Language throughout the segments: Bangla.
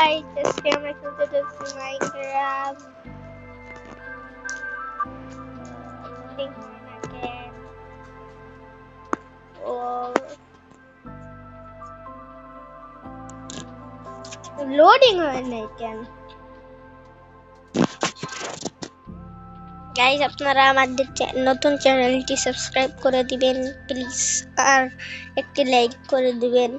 guys, আজকে আমরা খেলতে যাচ্ছি মাইনক্রাফট। লোডিং হয় না কেন? গাইস, আপনারা আমাদের নতুন চ্যানেলটি সাবস্ক্রাইব করে দিবেন প্লিজ, আর একটি লাইক করে দিবেন।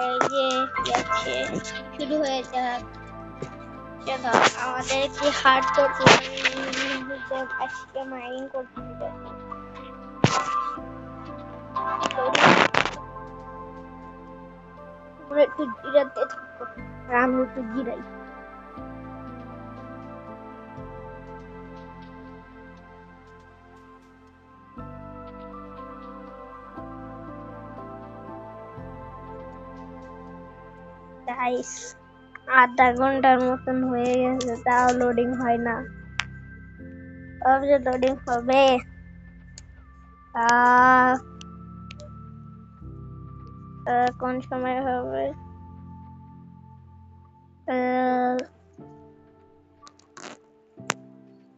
এই যে যাচ্ছে, শুরু হয়ে যাক। চলো আমাদের কি হার্ড করতে আজকে মাইনিং করতে হবে। তোমরা একটু জিরাতে থাকো, আমি একটু জিরাই। গাইস, আধা ঘন্টার মতন হয়ে গেছে, তাও লোডিং হয় না। লোডিং হবে কোন সময় হবে?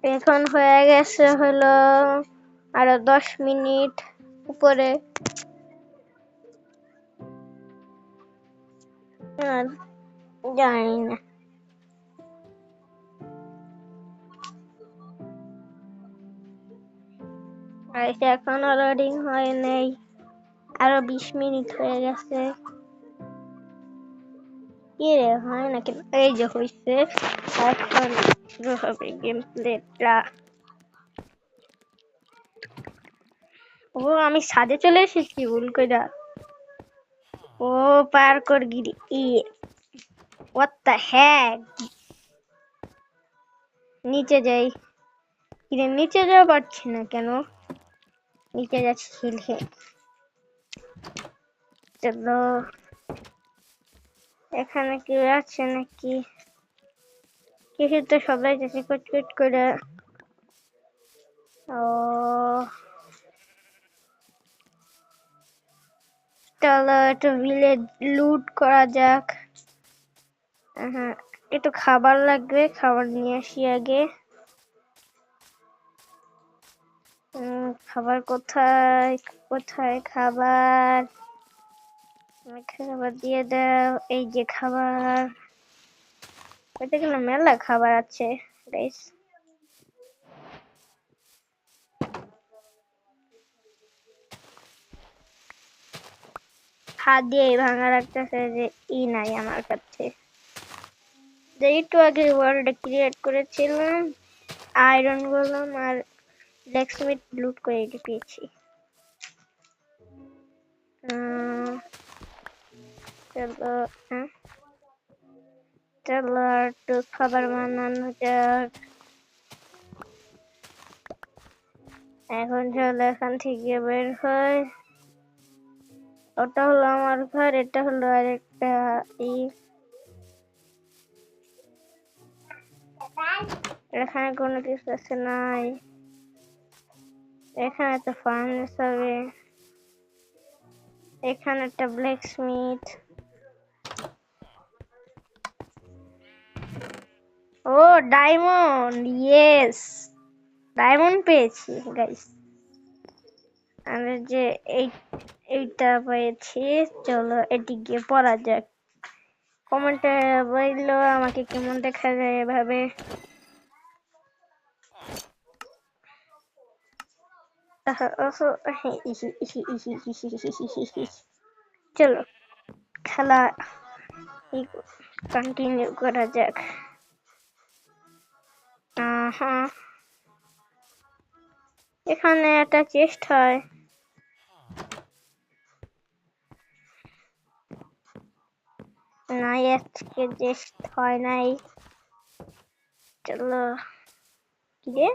এখন হয়ে গেছে হলো আরো 10 মিনিট উপরে। জানি না, এখনো লোডিং হয় নাই, আরো 20 মিনিট হয়ে গেছে। কি রে, হয় না কেন? এই যে হইছে, এখন শুরু হবে গেম প্লেটা। ও, আমি ছাদে চলে এসেছি ভুল কইরা। ও পার্কর গিরি, হোয়াট দ্য হেক। নিচে যাই, কিরে নিচে যাওয়া পারছি না কেন? নিচে যাচ্ছি হিলহে। চলো, এখানে কেউ আছে নাকি? কিছু তো সবাই যাচ্ছে কুটকুট করে। ও চলো একটু ভিলেজ লুট করা যাক। হ্যাঁ, একটু খাবার লাগবে, খাবার নিয়ে আসি আগে। খাবার কোথায় কোথায়? খাবার খাবার দিয়ে দাও। এই যে খাবার, ওইটা কিন্তু মেলা খাবার আছে গাইস। হাত দিয়ে ভাঙা রাখতেছে যে নাই আমার কাছে। যে একটু আগে ওয়ার্ল্ড ক্রিয়েট করেছিলাম, আয়রন গোলাম আর ব্ল্যাকস্মিথ লুট করে এটি পেয়েছি। চলো চলো একটু খাবার বানানো যাক। এখন চলো এখান থেকে বের হয়। ওটা হলো আমার ঘর, এটা হলো আরেকটা এখানে কোনো কিছু আছে নাই। এখানে তো ফার্নেস হবে, এখানে একটা ব্ল্যাকস্মিথ। ও ডায়মন্ড, ইয়েস ডায়মন্ড পেয়েছি গাইস। আমি যে এইটা পেয়েছি, চলো এটি গিয়ে পড়া যাক। কমেন্টে বললো আমাকে কেমন দেখা যায় এভাবে। চলো খেলা কন্টিনিউ করা যাক। এখানে একটা চেস্ট হয়, নাই আজকে চেস্ট হয় নাই। চলো কি রে,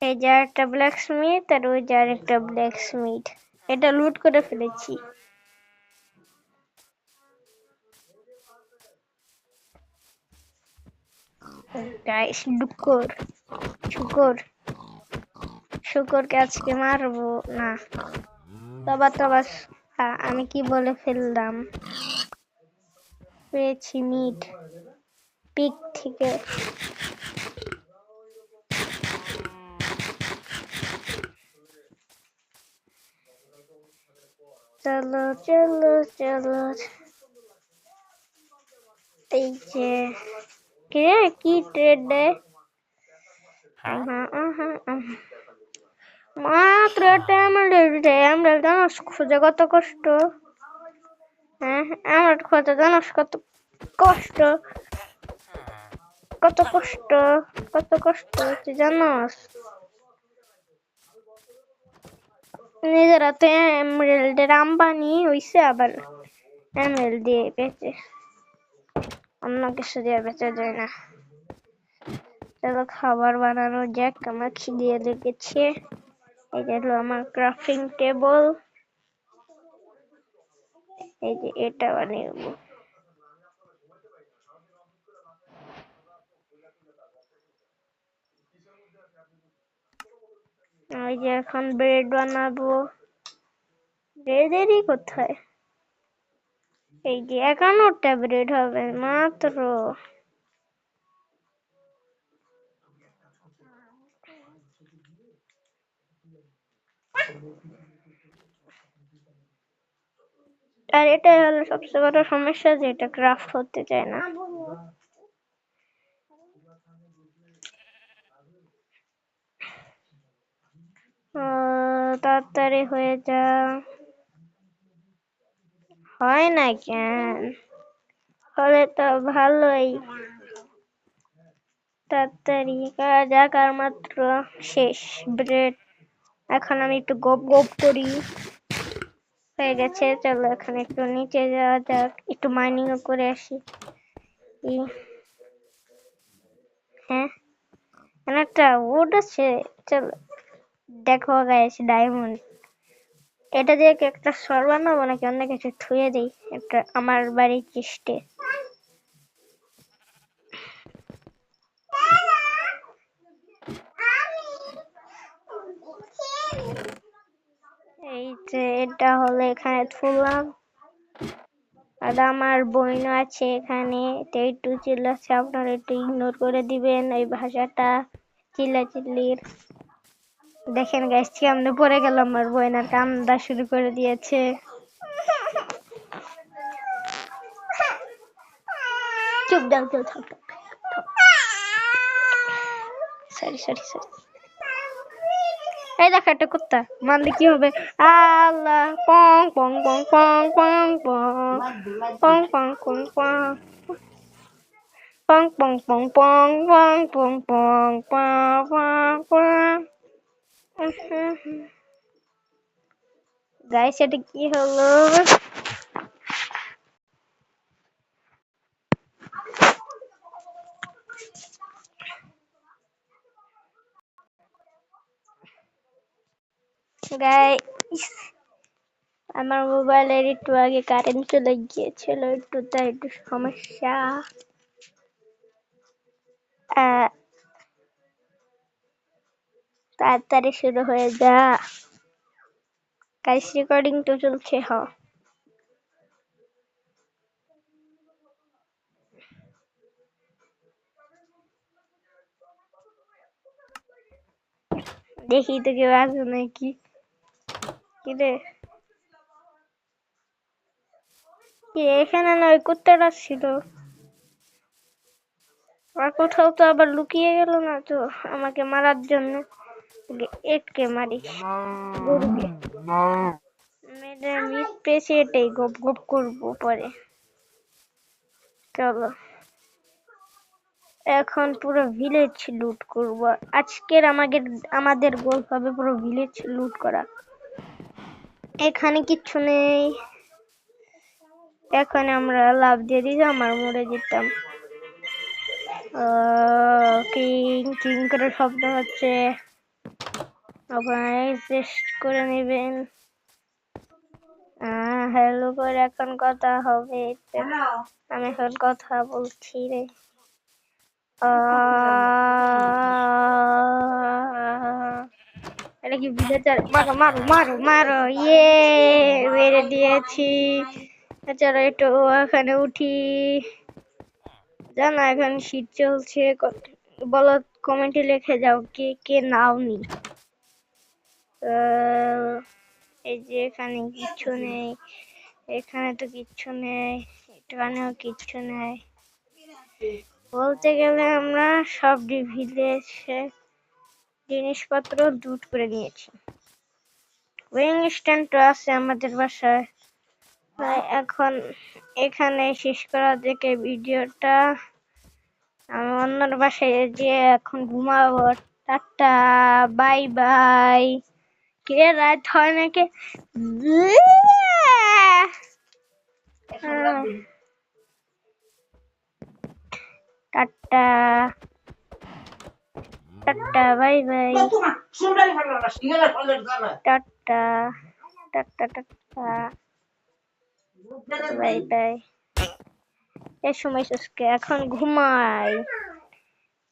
এই যে একটা ব্ল্যাকস্মিথ আর ওই যে আরেকটা ব্ল্যাকস্মিথ, এটা লুট করে ফেলেছি। গাইস শুকর শুকর শুকরকে আজকে মারবো না। তবা আমি কি বলে ফেললাম। পেয়েছি মিট পিক থেকে। চলো চলো চলো। এই যে কি ট্রেড দেয় মাত্র এমরাল্ড খোঁজা কত কষ্ট। হ্যাঁ আমার খোঁজা জানাস কত কষ্ট, কত কষ্ট, কত কষ্ট তুই জানাস। নিজেরা তো এমরাল্ডের আম্বানি হইছে, আবার এমরাল্ড দিয়ে বেচে, অন্য কিছু দিয়ে বেচা যায় না। চলো খাবার বানানো যাক, আমার খিদে লেগেছে। এই যে হলো আমার ক্রাফটিং টেবল, এই যে এটা বানিয়ে ওই যে এখন ব্রেড বানাবো। ব্রেডেরই কোথায়, এই যে 51টা ব্রেড হবে মাত্র। আর এটাই হলো সবচেয়ে বড় সমস্যা যে এটা ক্রাফট হতে চায় না। তাড়াতাড়ি হয়ে যা, হয় না কেন? হলে তো ভালোই, তাড়াতাড়ি যাক। আর মাত্র শেষ ব্রেড। এখন আমি একটু গপ গপ করি, হয়ে গেছে। চলো এখন একটু নিচে যাওয়া যাক, একটু মাইনিং করে আসি। হ্যাঁ একটা উড আছে, চলো দেখো গাইস ডায়মন্ড। এটা দিয়ে কি একটা সর বানাবো নাকি অন্য কিছু থুয়ে দিই একটা আমার বাড়ির চেষ্টে। এই যে এটা হলো এখানে থুলাম। আর আমার বোন আছে এখানে, একটু চিল্লাচ্ছে, আপনারা একটু ইগনোর করে দিবেন এই ভাষাটা চিল্লাচিল্লির। দেখেন গাইস কেমনে পড়ে গেল, আমার বোন আর কান্দা শুরু করে দিয়েছে। চুপ দাও কেউ, থাক সরি সরি সরি। এই দেখো একটা কুত্তা, মারলে কি হবে? আল্লাহ পং পং পং পং পং পং পং পং পং পং পং পং পং পং পং পং পং পং পং। গাইস এটা কি হলো? গাইস আমার মোবাইলের একটু আগে কারেন্ট চলে গিয়েছিল, একটু তাই একটু সমস্যা। তাড়াতাড়ি শুরু হয়ে যা গাইস, রেকর্ডিং তো চলছে। দেখি তো কেউ আছে নাকি। কি রে, এখানে না ওই কুত্তাটা ছিল, আর কোথাও তো আবার লুকিয়ে গেল না তো আমাকে মারার জন্য। এটকে মারি গরুকে, মেরে মিট পেয়েছি, এটাই গপ গপ করবো পরে। চলো এখন পুরো ভিলেজ লুট করব আজকের। আমাদের গোল হবে পুরো ভিলেজ লুট করা। এখানে কিচ্ছু নেই, এখন আমরা লাভ দিয়ে দিই, আমার মরে যেতাম। কিং কিং করে শব্দ হচ্ছে, অ্যাডজাস্ট করে নেবেন। হ্যালো করে এখন কথা হবে, আমি এখন কথা বলছি রে। এটা কি ভিলেজার? মারো মারো মারো মারো, ইয়ে মেরে দিয়েছি। চলো একটু ওখানে উঠি। জানো এখন শীত চলছে, বলো কমেন্টে লিখে যাও কে কে নাওনি। এই যে এখানে কিচ্ছু নেই, এখানে তো কিচ্ছু নেই, এখানেও কিচ্ছু নেই। বলতে গেলে আমরা সব ভিলেজে জিনিসপত্র লুট করে নিয়েছি। ওয়েং স্ট্যান্ড আছে আমাদের বাসায়। এখন এখানে শেষ করা থেকে ভিডিওটা। আমি অন্যর বাসায় যে এখন ঘুমাবো। Tata, bye bye. কিরে রাত হয় নাকি? Tata tata, bye bye. Tata tata tata, bye bye. এর সময় শেষকে এখন ঘুমাই।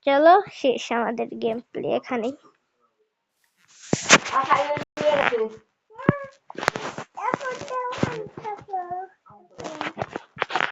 চলো শেষ আমাদের গেম প্লে এখানেই।